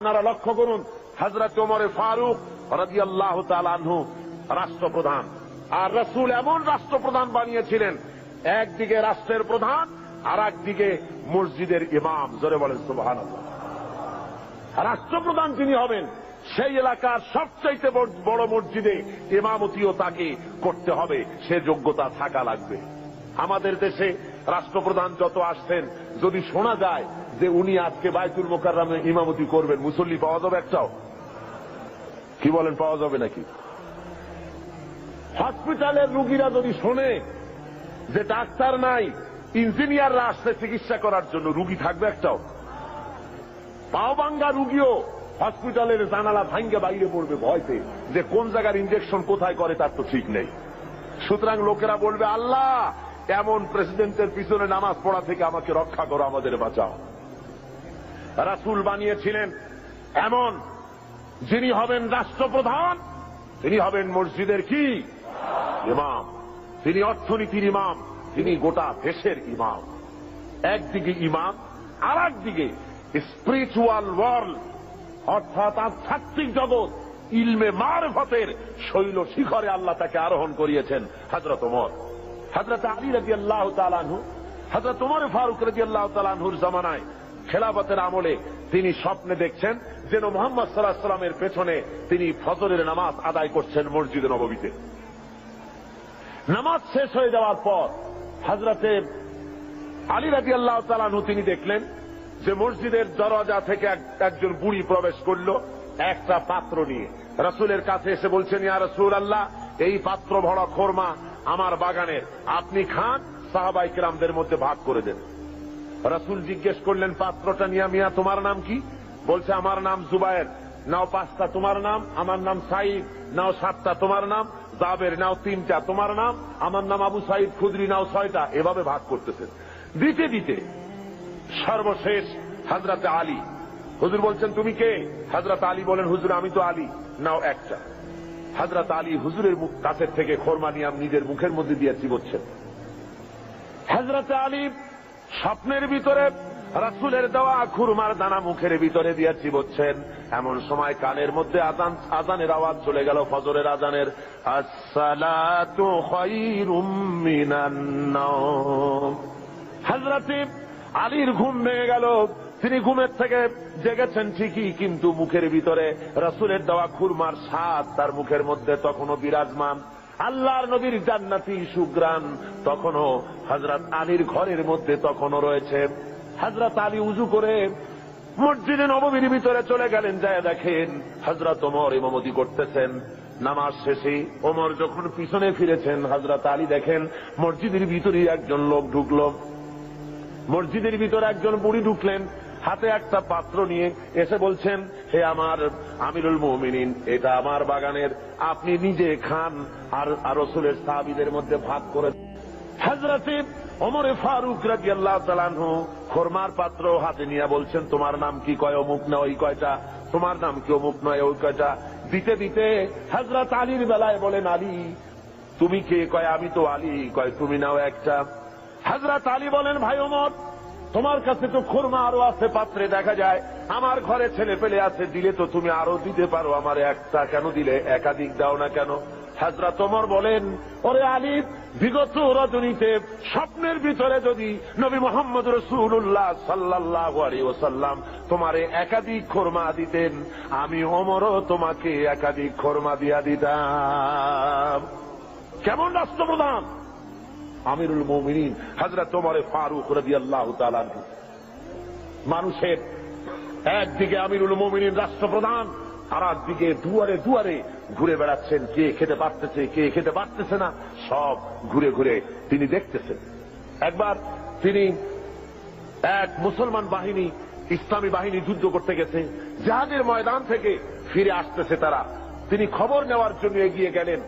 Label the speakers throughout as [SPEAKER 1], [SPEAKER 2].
[SPEAKER 1] আপনারা লক্ষ্য করুন, হযরত ওমর ফারুক রাদিয়াল্লাহু তাআলা আনহু রাষ্ট্রপ্রধান, আর রাসূল এমন রাষ্ট্রপ্রধান বানিয়েছিলেন, একদিকে রাষ্ট্রের প্রধান আর একদিকে মসজিদের ইমাম। জোরে বলেন সুবহানাল্লাহ। রাষ্ট্রপ্রধান যিনি হবেন, সেই এলাকার সবচাইতে বড় মসজিদে ইমামতিও তাকে করতে হবে, সে যোগ্যতা থাকা লাগবে। আমাদের দেশে রাষ্ট্রপ্রধান যত আসছেন, যদি শোনা যায় যে উনি আজকে বাইতুল মোকাররমে ইমামতি করবেন, মুসল্লি পাওয়া যাবে একটাও? কি বলেন, পাওয়া যাবে নাকি? হসপিটালের রুগীরা যদি শোনে যে ডাক্তার নাই, ইঞ্জিনিয়াররা আসছে চিকিৎসা করার জন্য, রুগী থাকবে একটাও? পাও ভাঙ্গা রুগীও হসপিটালের জানালা ভাঙ্গে বাইরে পড়বে ভয়তে, যে কোন জায়গার ইঞ্জেকশন কোথায় করে তার তো ঠিক নেই। সুতরাং লোকেরা বলবে, আল্লাহ এমন প্রেসিডেন্টের পিছনে নামাজ পড়া থেকে আমাকে রক্ষা করো, আমাদের বাঁচাও। রাসূল বানিয়েছিলেন এমন, যিনি হবেন রাষ্ট্রপ্রধান, তিনি হবেন মসজিদের কি ইমাম, তিনি অর্থনীতির ইমাম, তিনি গোটা দেশের ইমাম। একদিকে ইমাম, আর একদিকে স্পিরিচুয়াল ওয়ার্ল্ড, অর্থাৎ আধ্যাত্মিক জগৎ, ইলমে মারফতের শৈল শিখরে আল্লাহ তাকে আরোহণ করিয়েছেন হযরত ওমর। হযরত আলী রাদিয়াল্লাহু তাআলা আনহু, হযরত ওমর ফারুক রাদিয়াল্লাহু তাআলা আনহুর জামানায় খেলাফতের আমলে তিনি স্বপ্নে দেখছেন যেন মুহাম্মদ সাল্লাল্লাহু আলাইহি ওয়াসাল্লামের পেছনে তিনি ফজরের নামাজ আদায় করছেন মসজিদে নববীতে। নামাজ শেষ হয়ে যাওয়ার পর হযরতে আলী রাদিয়াল্লাহু তাআলা আনহু তিনি দেখলেন যে মসজিদের দরজা থেকে একজন বুড়ি প্রবেশ করলো একটা পাত্র নিয়ে। রাসূলের কাছে এসে বলছেন, ইয়া রাসূলুল্লাহ, এই পাত্র ভরা খোরমা আমার বাগানের, আপনি খান, সাহাবায়ে কেরামদের মধ্যে ভাগ করে দেন। রাসূল জিজ্ঞেস করলেন, পাত্রটা নিয়ে, মিয়া তোমার নাম কি? বলছে, আমার নাম জুবায়ের। নাও 5টা, তোমার নাম? আমার নাম সাঈদ। নাও 7টা, তোমার নাম? জাবের। নাও 3টা, তোমার নাম? আমার নাম আবু সাঈদ খুদরি। নাও 6টা। এভাবে ভাগ করতেছেন। দিতে দিতে সর্বশেষ হযরতে আলী, হুজুর বলছেন তুমি কে? হযরত আলী বলেন, হুজুর আমি তো আলী। নাও 1টা। হযরত আলী হুজুরের কাছের থেকে খোরমা নিয়ে নিজের মুখের মধ্যে দিয়ে চিবোচ্ছেন। হযরত আলী স্বপ্নের ভিতরে রাসূলের দেওয়া খুরমার দানা মুখের ভিতরে দিয়ে চিবোচ্ছেন। এমন সময় কানের মধ্যে আজানের আওয়াজ চলে গেল, ফজরের আজানের, আসসালাতু খায়রুম মিনান নাওম। হযরত আলীর ঘুম ভেঙে গেল। তিনি ঘুমের থেকে জেগেছেন ঠিকই, কিন্তু মুখের ভিতরে রাসূলের দেওয়া খুরমার স্বাদ তার মুখের মধ্যে তখনও বিরাজমান। আল্লাহর নবীর জান্নাতি সুগ্রাণ তখনও হযরত আলীর ঘরের মধ্যে তখনও রয়েছে। হযরত আলী উযু করে মসজিদে নববীর ভিতরে চলে গেলেন, যায় দেখেন হযরত ওমর ইমামতি করতেছেন। নামাজ শেষে ওমর যখন পিছনে ফিরেছেন, হযরত আলী দেখেন মসজিদের ভিতরে একজন লোক ঢুকলো। মসজিদের ভিতরে একজন বুড়ি ঢুকলেন, হাতে একটা পাত্র নিয়ে এসে বলছেন, হে আমার আমিরুল মুমিনিন, এটা আমার বাগানের, আপনি নিজে খান আর রাসূলের সাহাবীদের মধ্যে ভাগ করে। হযরত ওমর ফারুক রাদিয়াল্লাহু তাআলা আনহু খোরমার পাত্র হাতে নিয়ে বলছেন, তোমার নাম কি? কয় অমুক না ওই কয়টা। তোমার নাম কি? অমুক নয় ওই কয়টা। দিতে দিতে হযরত আলীর বেলায় বলেন, আলী তুমি কে? কয় আমি তো আলী। কয় তুমি নাও 1টা। হযরত আলী বলেন, ভাই ওমর, তোমার কাছে তো খোরমা আরো আছে পাত্রে দেখা যায়, আমার ঘরে ছেলে পেলে আছে, দিলে তো তুমি আরো দিতে পারো, আমার 1টা কেন দিলে? একাধিক দাও না কেন? হযরত ওমর বলেন, ওরে আলী, বিগত রজনীতে স্বপ্নের ভিতরে যদি নবী মুহাম্মদ রাসূলুল্লাহ সাল্লাল্লাহু আলাইহি ওয়াসাল্লাম তোমারে একাধিক খোরমা দিতেন, আমি ওমরও তোমাকে একাধিক খোরমা দিয়া দিতাম। কেমন রাষ্ট্রপ্রধান! আমিরুল মুমিনিন হযরত ওমর ফারুক রাদিয়াল্লাহু তাআলা আনহু। মানুষের একদিকে আমিরুল মুমিনিন রাষ্ট্রপ্রধান, আর একদিকে দুয়ারে দুয়ারে ঘুরে বেড়াচ্ছেন, কে খেতে পারতেছে কে খেতে পারতেছে না, সব ঘুরে ঘুরে তিনি দেখতেছেন। একবার তিনি এক মুসলমান বাহিনী, ইসলামী বাহিনী যুদ্ধ করতে গেছে, জিহাদের ময়দান থেকে ফিরে আসতেছে তারা, তিনি খবর নেওয়ার জন্য এগিয়ে গেলেন।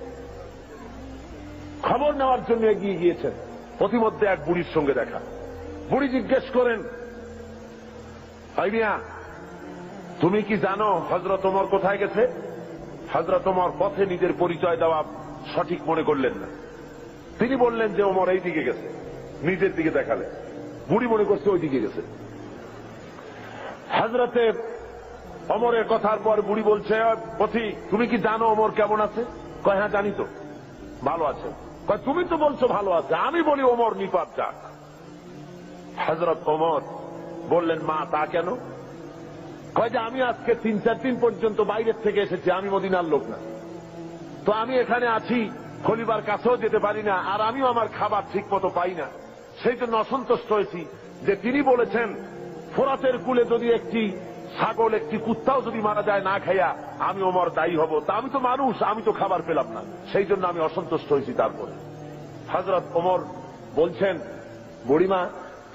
[SPEAKER 1] খবর নেওয়ার জন্য এগিয়ে গিয়েছেন, প্রতিমধ্যে এক বুড়ির সঙ্গে দেখা। বুড়ি জিজ্ঞেস করেন, ভাই মিয়া, তুমি কি জানো হযরত ওমর কোথায় গেছে? হযরত ওমর পথে নিজের পরিচয় দেওয়া সঠিক মনে করলেন না। তিনি বললেন যে ওমর এই দিকে গেছে, নিজের দিকে দেখালেন। বুড়ি মনে করছে ওই দিকে গেছে। হযরতে ওমরের কথার পর বুড়ি বলছে, পথিক তুমি কি জানো ওমর কেমন আছে? কয় হ্যাঁ জানি তো। ভালো আছে? কয় তুমি তো বলছো ভালো আছে, আমি বলি ওমর নিপাত যাক। হযরত ওমর বললেন, মা তা কেন? কয় যে আমি আজকে 3-4 দিন পর্যন্ত বাইরের থেকে এসেছি, আমি মদিনার লোক না, তো আমি এখানে আছি, খলিফার কাছেও যেতে পারি না, আর আমিও আমার খাবার ঠিক মতো পাই না। সেই জন্য অসন্তুষ্ট হয়েছি যে তিনি বলেছেন ফোরাতের কূলে যদি একটি ছাগল, একটি কুত্তাও যদি মারা যায় না খাইয়া, আমি ওমর দায়ী হব। তা আমি তো মানুষ, আমি তো খাবার পেলাম না, সেই জন্য আমি অসন্তুষ্ট হয়েছি। তারপরে হযরত ওমর বলছেন, বুড়িমা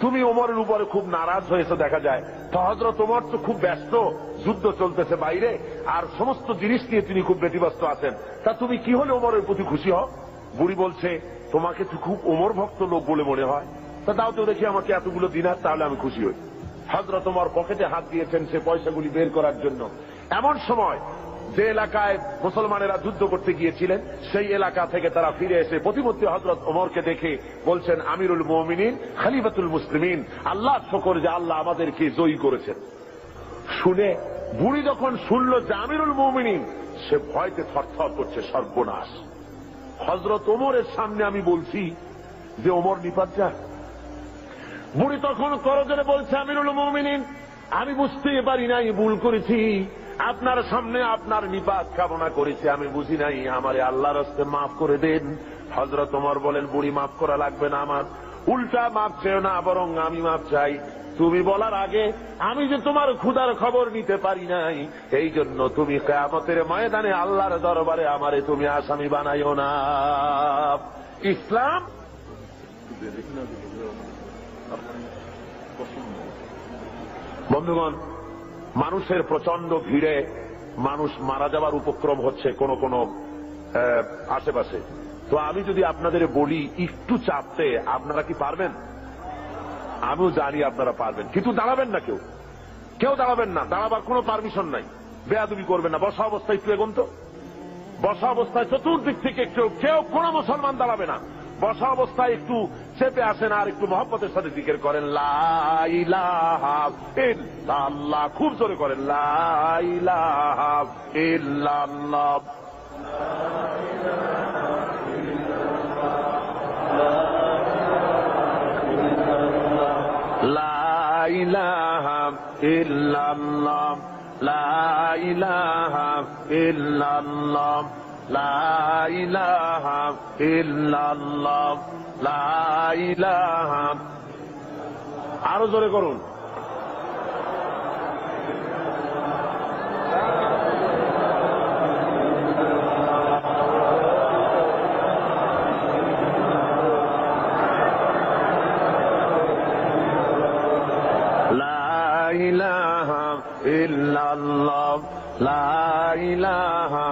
[SPEAKER 1] তুমি ওমরের উপরে খুব নারাজ হয়েছে দেখা যায়। তো হযরত ওমর তো খুব ব্যস্ত, যুদ্ধ চলতেছে বাইরে, আর সমস্ত জিনিস নিয়ে তিনি খুব ব্যতিব্যস্ত আছেন, তা তুমি কি হলে ওমরের প্রতি খুশি হও? বুড়ি বলছে, তোমাকে তো খুব ওমর ভক্ত লোক বলে মনে হয়, তা দাও তো দেখি আমাকে এতগুলো দিনার, তাহলে আমি খুশি হই। হযরত ওমর পকেটে হাত দিয়েছেন সে পয়সাগুলি বের করার জন্য। এমন সময় যে এলাকায় মুসলমানেরা যুদ্ধ করতে গিয়েছিলেন, সেই এলাকা থেকে তারা ফিরে এসে প্রতিমধ্যে হযরত ওমরকে দেখে বলছেন, আমিরুল মুমিনিন খলিফাতুল মুসলিমিন, আল্লাহ শুকর যে আল্লাহ আমাদেরকে জয়ী করেছেন। শুনে বুড়ি যখন শুনল যে আমিরুল মুমিনিন, সে ভয়তে থরথর করছে, সর্বনাশ, হযরত ওমরের সামনে আমি বলছি যে ওমর নিপাত যাক। বুড়ি তখন করজোরে বলছে, আমিরুল মুমিনিন আমি বুঝতেই পারি নাই, ভুল করেছি, আপনার সামনে আপনার নিপাত কামনা করেছি, আমি বুঝি নাই, আমারে আল্লাহর রাস্তে মাফ করে দেন। হযরত ওমর বলেন, বুড়ি মাফ করা লাগবে না, আমার উল্টা মাফ চেও না, বরং আমি মাফ চাই। তুমি বলার আগে আমি যে তোমার ক্ষুধার খবর নিতে পারি নাই, এই জন্য তুমি কিয়ামতের ময়দানে আল্লাহর দরবারে আমারে তুমি আসামি বানাইও না। ইসলাম বন্ধুগণ, মানুষের প্রচন্ড ভিড়ে মানুষ মারা যাওয়ার উপক্রম হচ্ছে কোন কোন আশেপাশে। তো আমি যদি আপনাদের বলি একটু চাপতে, আপনারা কি পারবেন? আমিও জানি আপনারা পারবেন, কিন্তু দাঁড়াবেন না, কেউ দাঁড়াবেন না, দাঁড়াবার কোনো পারমিশন নাই, বেয়াদবি করবেন না। বসা অবস্থায় একটু এগোন তো, বসা অবস্থায় চতুর্দিক থেকে কেউ কোন মুসলমান দাঁড়াবে না। বসা অবস্থায় একটু চেপে আসেন আর একটু মহব্বতের সাথে জিকির করেন, লা ইলাহা ইল্লাল্লাহ, খুব জোরে করেন, লা ইলাহা ইল্লাল্লাহ। লা ইলাহা ইল্লাল্লাহ, লা ইলাহা ইল্লাল্লাহ, লা ইলাহা ইল্লাল্লাহ, লা ইলাহা। আরো জোরে করুন, লা ইলাহা ইল্লাল্লাহ, লা ইলাহা,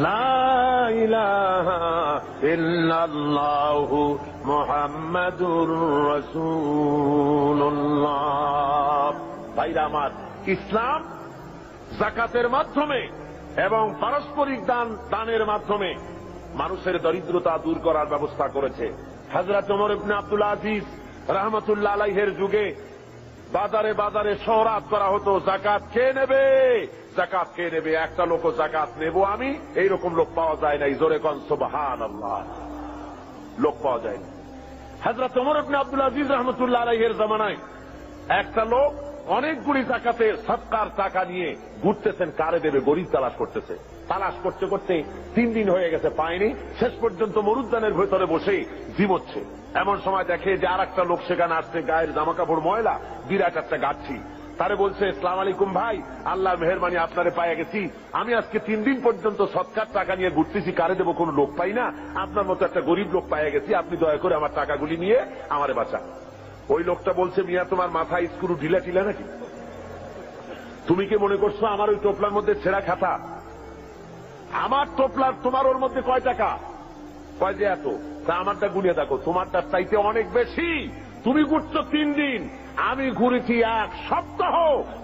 [SPEAKER 1] লা ইলাহা ইল্লাল্লাহু মুহাম্মাদুর রাসূলুল্লাহ। ভাইরা আমার, ইসলাম যাকাতের মাধ্যমে এবং পারস্পরিক দানের মাধ্যমে মানুষের দরিদ্রতা দূর করার ব্যবস্থা করেছে। হযরত ওমর ইবনে আব্দুল আজিজ রাহমাতুল্লাহ আলাইহির যুগে বাজারে বাজারে শহরাত করা হতো, যাকাত কে নেবে, যাকাত কে নেবে, একটা লোক যাকাত নেব আমি, এইরকম লোক পাওয়া যায় নাই। জোরে কোন সুবহানাল্লাহ, লোক পাওয়া যায় না। হযরত ওমর ইবনে আব্দুল আজিজ রাহমাতুল্লাহ আলাইহির জামানায় একটা লোক অনেকগুলি যাকাতে সদকার টাকা নিয়ে ঘুরতেছেন, কারে দেবে, গরিব তালাশ করতেছে। তালাশ করতে করতে 3 দিন হয়ে গেছে, পায়নি। শেষ পর্যন্ত মরুদ্যানের ভেতরে বসে জিমোচ্ছে। এমন সময় দেখে যে আর একটা লোক সেখানে আসছে, গায়ের জামা কাপড় ময়লা, বিরাট একটা গাচ্ছি। তারে বলছে, আসসালামু আলাইকুম ভাই, আল্লাহর মেহেরবানি আপনারে পাইয়া গেছি, আমি আজকে 3 দিন পর্যন্ত সদকার টাকা নিয়ে ঘুরতেছি, কারে দেবো কোনো লোক পাই না, আপনার মতো একটা গরিব লোক পাইয়া গেছি, আপনি দয়া করে আমার টাকাগুলি নিয়ে আমারে বাঁচান। ওই লোকটা বলছে, মিয়া তোমার মাথায় স্ক্রু ঢিলা টিলা নাকি? তুমি কি মনে করছো আমার ওই টোপলার মধ্যে ছেঁড়া খাতা? আমার টোপলার তোমার ওর মধ্যে কয় টাকা? কয় যে এত। তা আমারটা গুনিয়ে দেখো, তোমারটা চাইতে অনেক বেশি। তুমি ঘুরছো 3 দিন, আমি ঘুরেছি 1 সপ্তাহ।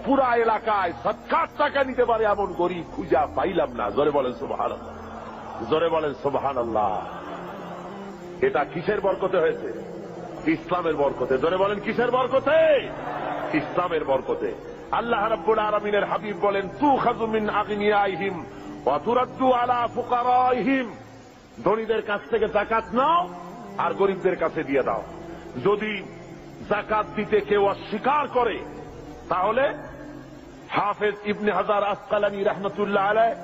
[SPEAKER 1] পুরা এলাকায় সদকার টাকা নিতে পারে এমন গরিব খুঁজা পাইলাম না। জোরে বলেন সুবহানাল্লাহ, জোরে বলেন সুবহানাল্লাহ। এটা কিসের বরকতে হয়েছে? ইসলামের বরকতে। জোরে বলেন কিসের বরকতে? ইসলামের বরকতে। আল্লাহ রাব্বুল আলামিনের হাবিব বলেন, তুখাযু মিন আগনিয়াইহিম ওয়া তুরাদ্দু আলা ফুকারাইহিম, ধনীদের কাছ থেকে যাকাত নাও আর গরিবদের কাছে দিয়ে দাও। যদি যাকাত দিতে কেউ অস্বীকার করে তাহলে হাফেজ ইবনে হাজার আসকালানী রাহমাতুল্লাহ আলাইহি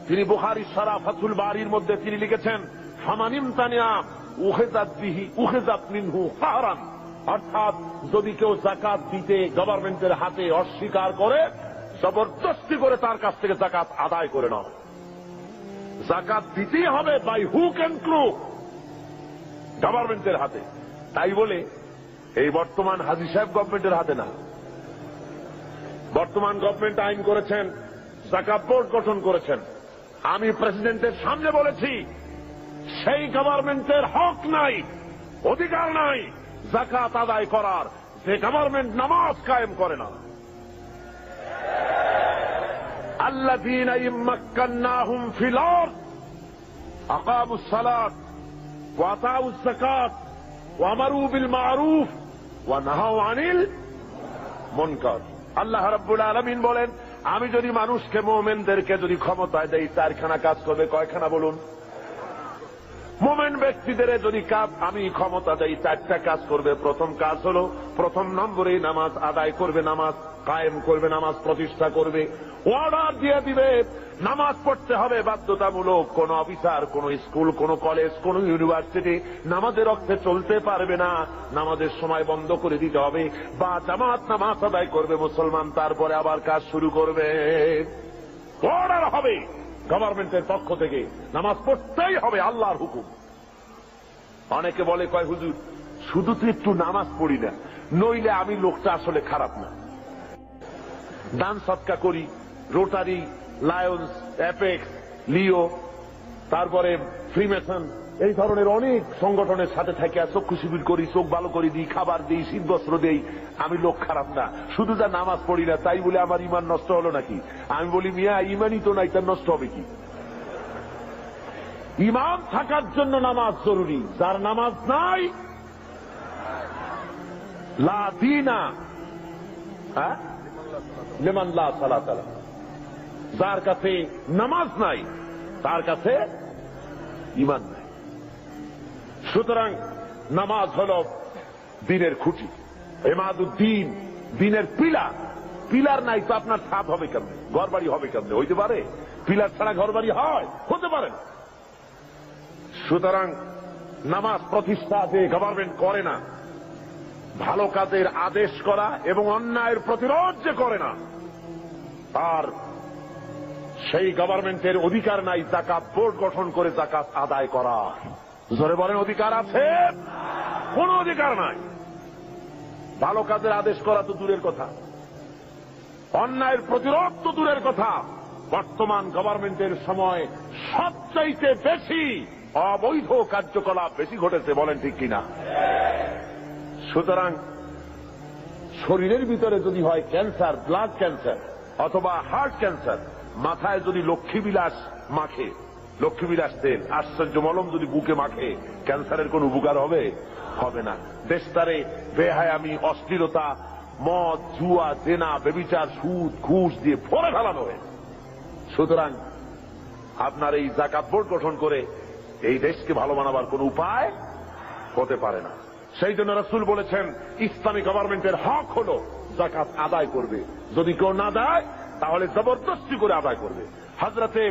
[SPEAKER 1] তিনি বুখারী শরহ ফাতুল বারীর মধ্যে তিনি লিখেছেন, ফামানিম তানিয়া উখিযাত মিনহু কাহরান, অর্থাৎ যদি কেউ যাকাত দিতে গভর্নমেন্টের হাতে অস্বীকার করে, জবরদস্তি করে তার কাছ থেকে যাকাত আদায় করে নাও। যাকাত দিতেই হবে বাই হুক এন্ড ক্রুক, গভর্নমেন্টের হাতে। তাই বলে এই বর্তমান হাজী সাহেব গভর্নমেন্টের হাতে না। বর্তমান গভর্নমেন্ট আইন করেছেন, যাকাত বোর্ড গঠন করেছেন। আমি প্রেসিডেন্টের সামনে বলেছি, সেই গভর্নমেন্টের হক নাই, অধিকার নাই যাকাত আদায় করার, যে গভর্নমেন্ট নামাজ কায়েম করে না। আল্লাযীনা ইম্মাক্কান্নাহুম ফিল আরদ আকামুস সালাত ওয়া আতাউজ যাকাত ওয়া আমারু বিল মা'রুফ ওয়া নাহাউ আনিল মুনকার। আল্লাহ রাব্বুল আলামিন বলেন, আমি যদি মানুষকে, মুমিনদেরকে যদি ক্ষমতায় দেই, চারখানা কাজ করবে। কয়খানা বলুন? মুমিন ব্যক্তিদের যদি আমি ক্ষমতা দেই, চারটা কাজ করবে। প্রথম কাজ হলো, প্রথম নম্বরে নামাজ আদায় করবে, নামাজ কায়েম করবে, নামাজ প্রতিষ্ঠা করবে। অর্ডার দিয়ে দিবে নামাজ পড়তে হবে বাধ্যতামূলক। কোন অফিসার, কোন স্কুল, কোন কলেজ, কোন ইউনিভার্সিটি নামাজের অর্থে চলতে পারবে না, নামাজের সময় বন্ধ করে দিতে হবে। বা জামাত নামাজ আদায় করবে মুসলমান, তারপরে আবার কাজ শুরু করবে। অর্ডার হবে গভর্নমেন্টের পক্ষ থেকে, নামাজ পড়তেই হবে, আল্লাহর হুকুম। অনেকে বলে, কয় হুজুর শুধু তো একটু নামাজ পড়ি না, নইলে আমি লোকটা আসলে খারাপ না। দান সৎকা করি, রোটারি, লায়ন্স, অ্যাপেক্স, লিও, তারপরে ফ্রিমেসন, এই ধরনের অনেক সংগঠনের সাথে থাকে, চক্ষু শিবির করি, চোখ ভালো করে দিই, খাবার দিই, শীতবস্ত্র দেই। আমি লোক খারাপ না, শুধু যা নামাজ পড়ি না তাই বলে আমার ইমান নষ্ট হলো নাকি? আমি বলি, মিয়া ইমানই তো নাই, তার নষ্ট হবে কি? ইমান থাকার জন্য নামাজ জরুরি। যার নামাজ নাই, লা দীনা লিমান লা সালাত লাহু, যার কাছে নামাজ নাই তার কাছে ইমান নাই। সুতরাং নামাজ হল দ্বীনের খুঁটি, ইমাদুদ্দিন, দ্বীনের পিলার। পিলার নাই তো আপনার ছাদ হবে কেমনে, ঘর বাড়ি হবে কেমনে? হইতে পারে? পিলার ছাড়া ঘর বাড়ি হয়? হতে পারে না। সুতরাং নামাজ প্রতিষ্ঠা যে গভর্নমেন্ট করে না, ভালো কাজের আদেশ করা এবং অন্যায়ের প্রতিরোধ যে করে না, তার সেই গভর্নমেন্টের অধিকার নাই যাকাত বোর্ড গঠন করে যাকাত আদায় করা। জোরে বলেন, অধিকার আছে? কোন অধিকার নাই। ভালো কাজের আদেশ করা তো দূরের কথা, অন্যায়ের প্রতিরোধ তো দূরের কথা। বর্তমান গভর্নমেন্টের সময় সবচাইতে বেশি অবৈধ কার্যকলাপ বেশি ঘটেছে, বলেন ঠিক কিনা? সুতরাং শরীরের ভিতরে যদি হয় ক্যান্সার, ব্লাড ক্যান্সার অথবা হার্ট ক্যান্সার, মাথায় যদি লক্ষ্মীবিলাস মাখে, লক্ষ্মীবিলাস তেল, আশ্চর্য মলম যদি বুকে মাখে, ক্যান্সারের কোন উপকার হবে? হবে না। দেশটারে বেহায়ামি, অশ্লীলতা, মদ, জুয়া, জেনা, ব্যভিচার, সুদ, ঘুষ দিয়ে ভরে ফেলানো হয়েছে। সুতরাং আপনার এই যাকাত বোর্ড গঠন করে এই দেশকে ভালো বানাবার কোন উপায় হতে পারে না। সেই জন্য রাসূল বলেছেন, ইসলামী গভর্নমেন্টের হক হল যাকাত আদায় করবে। যদি কেউ না দেয় তাহলে জবরদস্তি করে আদায় করবে। হযরতে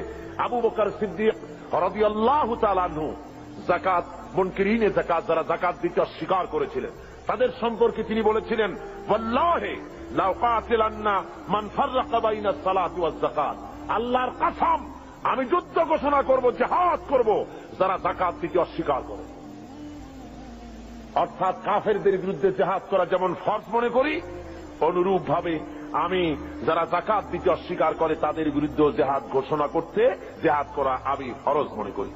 [SPEAKER 1] আবু বকর সিদ্দিক রাদিয়াল্লাহু তাআলা আনহু যাকাত, মুনকিরিনে যাকাত, যারা যাকাত দিতে অস্বীকার করেছিলেন, তাদের সম্পর্কে তিনি বলেছিলেন, ওয়াল্লাহি লাউ কাতিলান্না মান ফাররাকা বাইনা সালাতি ওয়াজ যাকাত, আল্লাহর কসম আমি যুদ্ধ ঘোষণা করব, জিহাদ করব যারা যাকাত দিতে অস্বীকার করে। অর্থাৎ কাফেরদের বিরুদ্ধে জিহাদ করা যেমন ফরজ মনে করি, অনুরূপ ভাবে আমি যারা যাকাত দিতে অস্বীকার করে তাদের বিরুদ্ধে জিহাদ ঘোষণা করতে, জিহাদ করা আমি ফরজ মনে করি।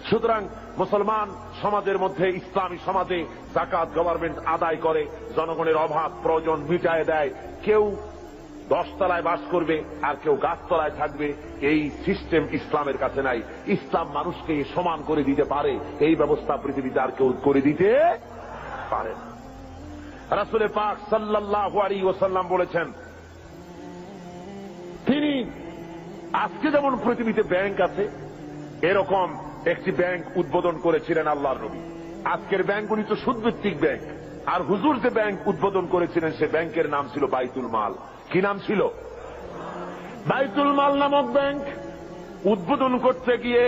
[SPEAKER 1] সুতরাং মুসলমান সমাজের মধ্যে, ইসলামী সমাজে যাকাত গভর্নমেন্ট আদায় করে, জনগণের অভাব প্রয়োজন মিটায় দেয়। কেউ 10 তলায় বাস করবে আর কেউ গাছতলায় থাকবে, এই সিস্টেম ইসলামের কাছে নাই। ইসলাম মানুষকে সমান করে দিতে পারে, এই ব্যবস্থা পৃথিবীতে আর কেউ করে দিতে পারে না। রাসূল পাক সাল্লাল্লাহু আলাইহি ওয়াসাল্লাম বলেছেন, তিনি আজকে যেমন পৃথিবীতে ব্যাংক আছে, এরকম একটি ব্যাংক উদ্বোধন করেছিলেন আল্লাহর নবী। আজকের ব্যাংকগুলি তো সুদভিত্তিক ব্যাংক, আর হুজুর যে ব্যাংক উদ্বোধন করেছিলেন সে ব্যাংকের নাম ছিল বাইতুল মাল। কি নাম ছিল? বাইতুল মাল নামক ব্যাংক উদ্বোধন করতে গিয়ে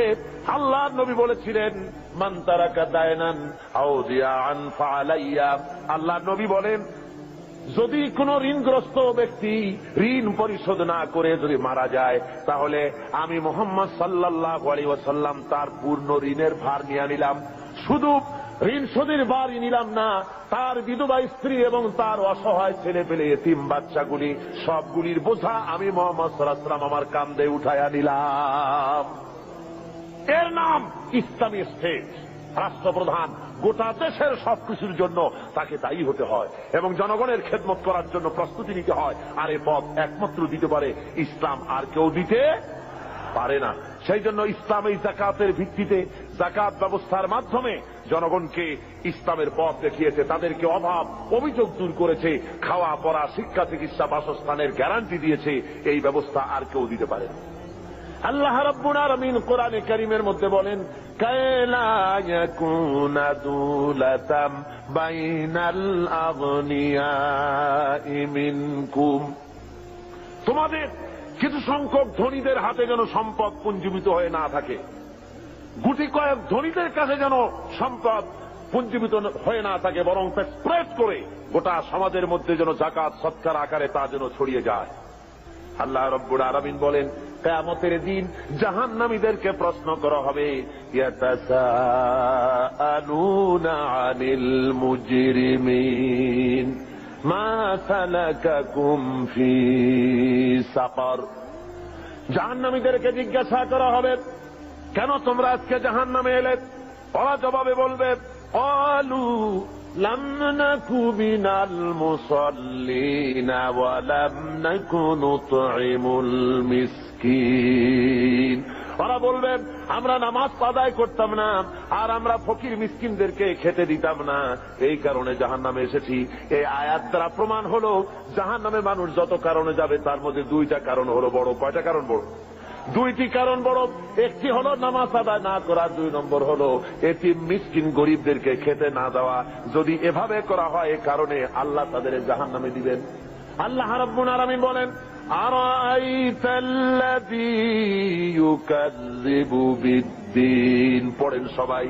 [SPEAKER 1] আল্লাহর নবী বলেছিলেন, মান তারাকা দায়নান আও দিয়ান ফালাইয়া। আল্লাহর নবী বলেন, যদি কোন ঋণগ্রস্ত ব্যক্তি ঋণ পরিশোধ না করে যদি মারা যায়, তাহলে আমি মুহাম্মদ সাল্লাল্লাহু আলাইহি ওয়াসাল্লাম তার পূর্ণ ঋণের ভার নিয়ে নিলাম। শুধু ঋণ শোধের ভারই নিলাম না, তার বিধবা স্ত্রী এবং তার অসহায় ছেলে পেলে এতিম বাচ্চাগুলি সবগুলির বোঝা আমি মুহাম্মদ সাল্লাল্লাহু আলাইহি ওয়াসাল্লাম আমার কাঁধে উঠাইয়া নিলাম। এর নাম ইসলামী স্টেট। রাষ্ট্রপ্রধান গোটা দেশের সবকিছুর জন্য তাকে দায়ী হতে হয় এবং জনগণের খেদমত করার জন্য প্রস্তুতি নিতে হয়। আর এ পথ একমাত্র দিতে পারে ইসলাম, আর কেউ দিতে পারে না। সেই জন্য ইসলাম এই যাকাতের ভিত্তিতে, যাকাত ব্যবস্থার মাধ্যমে জনগণকে ইসলামের পথ দেখিয়েছে, তাদেরকে অভাব অভিযোগ দূর করেছে, খাওয়া পড়া শিক্ষা চিকিৎসা বাসস্থানের গ্যারান্টি দিয়েছে। এই ব্যবস্থা আর কেউ দিতে পারে না। আল্লাহ রাব্বুল আলামিন কোরআনে কারীমের মধ্যে বলেন, কায়লা ইয়াকুনা দুলাতাম বাইনাল আগনিয়াই মিনকুম। তোমাদের কিছু সংখ্যক ধনীদের হাতে যেন সম্পদ পুঞ্জীভূত হয়ে না থাকে, গুটি কয়েক ধনীদের কাছে যেন সম্পদ পুঞ্জীভূত হয়ে না থাকে, বরং তা স্প্রেড করে গোটা সমাজের মধ্যে যেন যাকাত সৎকার আকারে তা যেন ছড়িয়ে যায়। আল্লাহ রাব্বুল আলামিন বলেন, কিয়ামতের দিন জাহান্নামীদেরকে প্রশ্ন করা হবে, ইয়াতাসাআলুনা আনিল মুজরিমিন মা সালাকাকুম ফি সাকার। জাহান্নামীদেরকে জিজ্ঞাসা করা হবে, কেন তোমরা আজকে জাহান্নামে এলে? ওরা জবাবে বলবে, ক্বালু লাম নাকু মিনাল মুসাল্লিনা ওয়া লাম নাকু নুতঈমুল মিসকিন। ওরা বলবে, আমরা নামাজ আদায় করতাম না, আর আমরা ফকির মিসকিনদেরকে খেতে দিতাম না, এই কারণে জাহান্নামে এসেছি। এই আয়াত দ্বারা প্রমাণ হলো জাহান্নামে মানুষ যত কারণে যাবে তার মধ্যে দুইটা কারণ হলো বড়। কয়টা কারণ বড়? দুইটি কারণ বড়। একটি হলো নামাজ আদায় না করা, 2 নম্বর হলো এতিম মিসকিন গরিবদেরকে খেতে না দেওয়া। যদি এভাবে করা হয়, এ কারণে আল্লাহ তাদের জাহান্নামে দিবেন। আল্লাহ রাব্বুল আলামিন বলেন, আরাআইতাল্লাযী ইউকাযযিবু বিদ্দীন। পড়েন সবাই,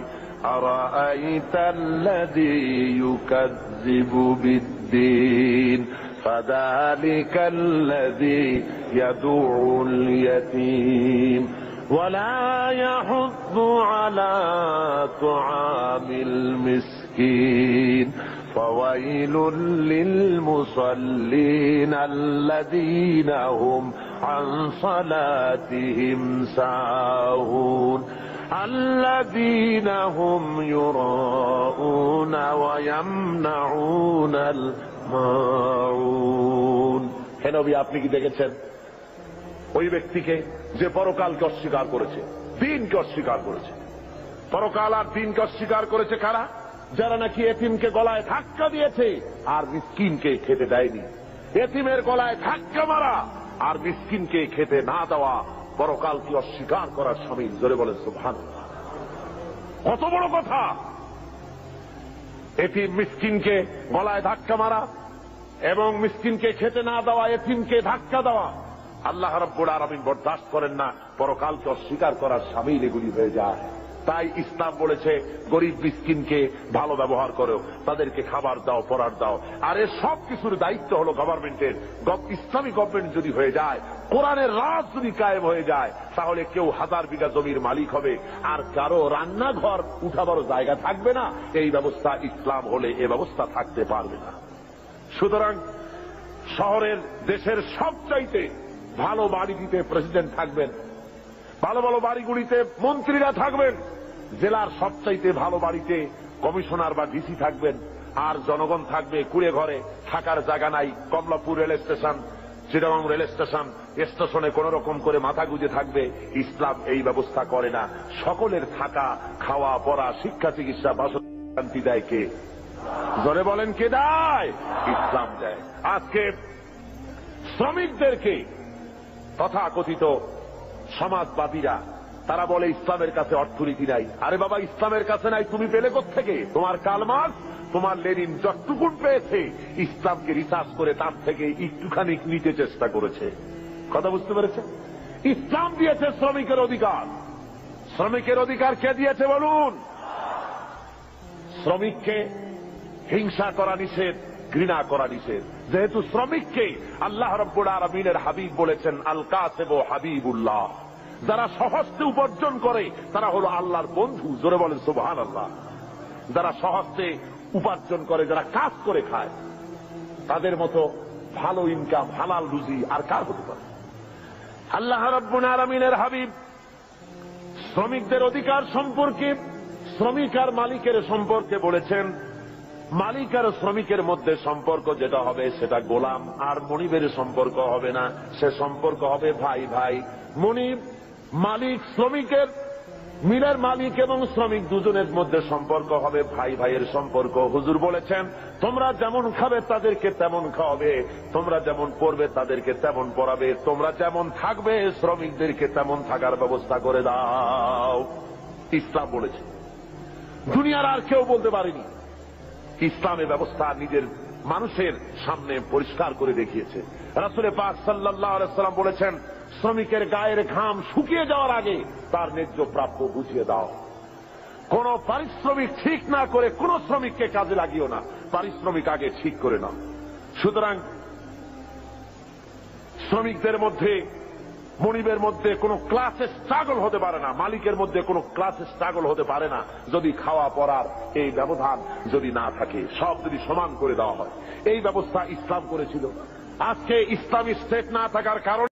[SPEAKER 1] আরাআইতাল্লাযী ইউকাযযিবু বিদ্দীন ফাযালিকাল্লাযী ইয়াদুউল ইয়াতীম ওয়ালা ইয়াহুদ্দু আলা তুআমিল মিসকিন فويل للمصلين الذين هم عن صلاتهم ساهون الذين هم يراءون ويمنعون الماعون। হে নবী, আপনি কি দেখেছেন ওই ব্যক্তিকে যে পরকালকে অস্বীকার করেছে, দিনকে অস্বীকার করেছে? পরকাল আর দিনকে অস্বীকার করেছে কারা? যারা নাকি এতিমকে গলায় ধাক্কা দিয়েছে আর মিসকিনকে খেতে দেয়নি। এতিমের গলায় ধাক্কা মারা আর মিসকিনকে খেতে না দেওয়া পরকালকে অস্বীকার করার শামিল। জোরে বলেন সুবহানাল্লাহ। কত বড় কথা! এতিম মিসকিনকে গলায় ধাক্কা মারা এবং মিসকিনকে খেতে না দেওয়া, এতিমকে ধাক্কা দেওয়া আল্লাহ রাব্বুল আলামিন বরদাস্ত করেন না। পরকালকে অস্বীকার করার শামিল এগুলি হয়ে যায়। তাই ইসলাম বলেছে, গরিব মিসকিনকে ভালো ব্যবহার করো, তাদেরকে খাবার দাও, পড়ার দাও। আর এর সব কিছুর দায়িত্ব হলো গভর্নমেন্টের। ইসলামী গভর্নমেন্ট যদি হয়ে যায়, কোরআনের রাজ যদি কায়েম হয়ে যায়, তাহলে কেউ 1000 বিঘা জমির মালিক হবে, আর কারো রান্নাঘর উঠাবারও জায়গা থাকবে না। এই ব্যবস্থা ইসলাম হলে এ ব্যবস্থা থাকতে পারবে না। সুতরাং শহরের, দেশের সবচাইতে ভালো বাড়িটিতে প্রেসিডেন্ট থাকবেন, ভালো ভালো বাড়িগুলিতে মন্ত্রীরা থাকবেন, জেলার সবচাইতে ভালো বাড়িতে কমিশনার বা ডিসি থাকবেন, আর জনগণ থাকবে কুড়ে ঘরে, থাকার জায়গা নাই। Kamalapur rail station, Chittagong rail station, স্টেশনে কোন রকম করে মাথা গুঁজে থাকবে। ইসলাম এই ব্যবস্থা করে না। সকলের থাকা, খাওয়া, পড়া, শিক্ষা, চিকিৎসা, বাসস্থান দেয় কে? জোরে বলেন, কে দেয়? ইসলাম দেয়। আজকে শ্রমিকদেরকে তথাকথিত সমাজবাদীরা তারা বলে ইসলামের কাছে অর্থনীতি নাই। আরে বাবা, ইসলামের কাছে নাই, তুমি পেলে কোত্থেকে? তোমার কার্ল মার্কস, তোমার লেনিন যতটুকুন পেয়েছে ইসলামকে রিসার্চ করে তার থেকে একটুখানি নিতে চেষ্টা করেছে। কথা বুঝতে পেরেছে? ইসলাম দিয়েছে শ্রমিকের অধিকার। শ্রমিকের অধিকার কে দিয়েছে বলুন? শ্রমিককে হিংসা করা নিষেধ, ঘৃণা করা নিষেধ। যেহেতু শ্রমিককে আল্লাহ রাব্বুল আলামিনের হাবিব বলেছেন আল কাসিবু হাবিবুল্লাহ, যারা সহজে উপার্জন করে তারা হলো আল্লাহর বন্ধু। জোরে বলেন সুবহানাল্লাহ। যারা সহজে উপার্জন করে, যারা কাজ করে খায়, তাদের মতো ভালো ইনকাম, হালাল রুজি আর কার হতে পারে? আল্লাহ রাব্বুল আলামিনের হাবিব শ্রমিকদের অধিকার সম্পর্কে, শ্রমিক আর মালিকের সম্পর্কে বলেছেন, মালিক আর শ্রমিকের মধ্যে সম্পর্ক যেটা হবে সেটা গোলাম আর মনিবের সম্পর্ক হবে না, সে সম্পর্ক হবে ভাই ভাই। মনিব মালিক শ্রমিকের, মিলের মালিক এবং শ্রমিক দুজনের মধ্যে সম্পর্ক হবে ভাই ভাইয়ের সম্পর্ক। হুজুর বলেছেন তোমরা যেমন খাবে তাদেরকে তেমন খাওয়াবে, তোমরা যেমন পড়বে তাদেরকে তেমন পড়াবে, তোমরা যেমন থাকবে শ্রমিকদেরকে তেমন থাকার ব্যবস্থা করে দাও। ইসলাম বলেছে, দুনিয়ার আর কেউ বলতে পারেনি। ইসলামের ব্যবস্থা নিজের মানুষের সামনে পরিষ্কার করে দেখিয়েছে। রাসূল পাক সাল্লাল্লাহু আলাইহি ওয়াসাল্লাম বলেছেন শ্রমিকের গায়ের ঘাম শুকিয়ে যাওয়ার আগে তার ন্যায্য প্রাপ্য বুঝিয়ে দাও। কোন পারিশ্রমিক ঠিক না করে কোন শ্রমিককে কাজে লাগিও না, পারিশ্রমিক আগে ঠিক করে নাও। সুতরাং শ্রমিকদের মধ্যে, মনিবের মধ্যে কোন ক্লাসে স্ট্রাগল হতে পারে না, মালিকের মধ্যে কোন ক্লাসে স্ট্রাগল হতে পারে না যদি খাওয়া পড়ার এই ব্যবধান যদি না থাকে, সব যদি সমান করে দেওয়া হয়। এই ব্যবস্থা ইসলাম করেছিল। আজকে ইসলামী স্টেট না থাকার কারণে